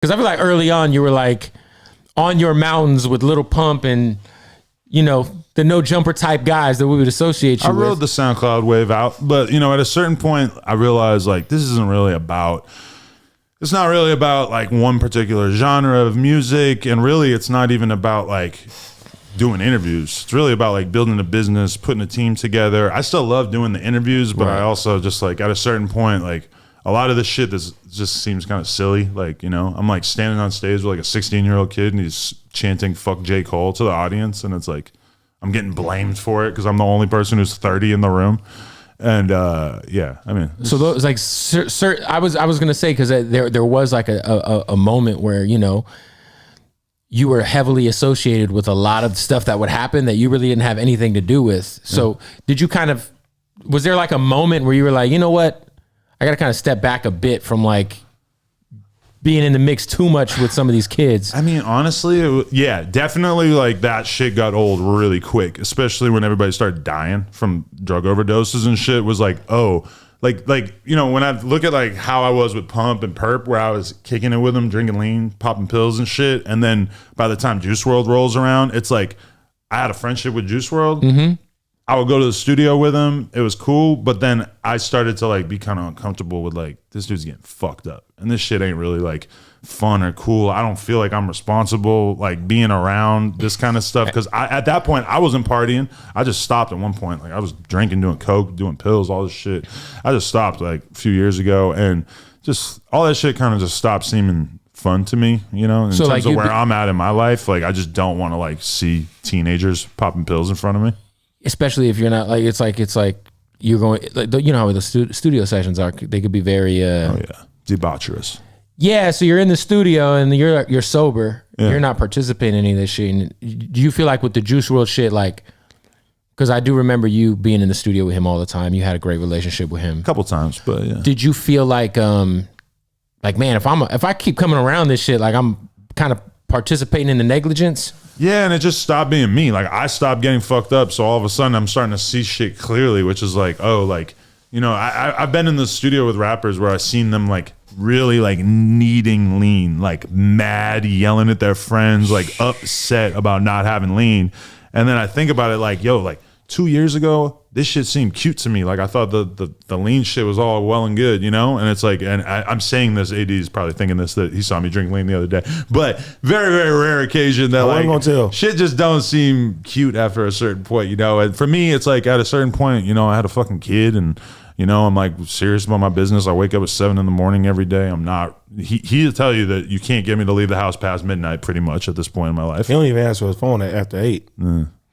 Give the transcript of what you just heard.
Because I feel like early on you were like on your mountains with Little Pump and, you know, the no jumper type guys that we would associate you with. I rode the SoundCloud wave out, but you know, at a certain point I realized like this isn't really about, it's not really about like one particular genre of music, and really it's not even about like doing interviews. It's really about like building a business, putting a team together. I still love doing the interviews, but I also just like at a certain point, like a lot of this shit just seems kind of silly. Like, you know, I'm like standing on stage with like a 16-year-old kid and he's chanting "fuck J. Cole" to the audience, and it's like I'm getting blamed for it because I'm the only person who's 30 in the room. And yeah, I mean, so those like, I was gonna say, because there was like a moment where, you know, you were heavily associated with a lot of stuff that would happen that you really didn't have anything to do with. So did you was there like a moment where you were like, you know what, I gotta kind of step back a bit from like being in the mix too much with some of these kids? I mean, honestly, yeah, definitely like that shit got old really quick, especially when everybody started dying from drug overdoses and shit. Was like, oh, like, you know, when I look at like how I was with Pump and Perp, where I was kicking it with them, drinking lean, popping pills and shit. And then by the time Juice WRLD rolls around, it's like I had a friendship with Juice WRLD. Mm-hmm. I would go to the studio with him. It was cool. But then I started to like be kind of uncomfortable with like, this dude's getting fucked up. And this shit ain't really like fun or cool. I don't feel like I'm responsible like being around this kind of stuff, because at that point I wasn't partying. I just stopped at one point. Like I was drinking, doing coke, doing pills, all this shit. I just stopped like a few years ago, and just all that shit kind of just stopped seeming fun to me, you know, in terms of where I'm at in my life. Like I just don't want to like see teenagers popping pills in front of me, especially if you're not like, it's like you're going like, you know how the studio sessions are, they could be very debaucherous. Yeah, so you're in the studio and you're sober. Yeah. You're not participating in any of this shit. And do you feel like with the Juice WRLD shit, like, because I do remember you being in the studio with him all the time. You had a great relationship with him. A couple times, but yeah. Did you feel like man, if I keep coming around this shit, like I'm kind of participating in the negligence? Yeah, and it just stopped being me. Like I stopped getting fucked up, so all of a sudden I'm starting to see shit clearly, which is like, oh, like, you know, I've been in the studio with rappers where I've seen them like really like needing lean, like mad, yelling at their friends, like upset about not having lean. And then I think about it like, yo, like 2 years ago, this shit seemed cute to me. Like I thought the lean shit was all well and good, you know? And it's like, and I'm saying this, AD is probably thinking this, that he saw me drink lean the other day, but very, very rare occasion that like shit just don't seem cute after a certain point, you know? And for me, it's like at a certain point, you know, I had a fucking kid, and you know, I'm like serious about my business. I wake up at 7 a.m. every day. I'm not, he'll tell you that you can't get me to leave the house past midnight pretty much at this point in my life. He don't even answer his phone after 8.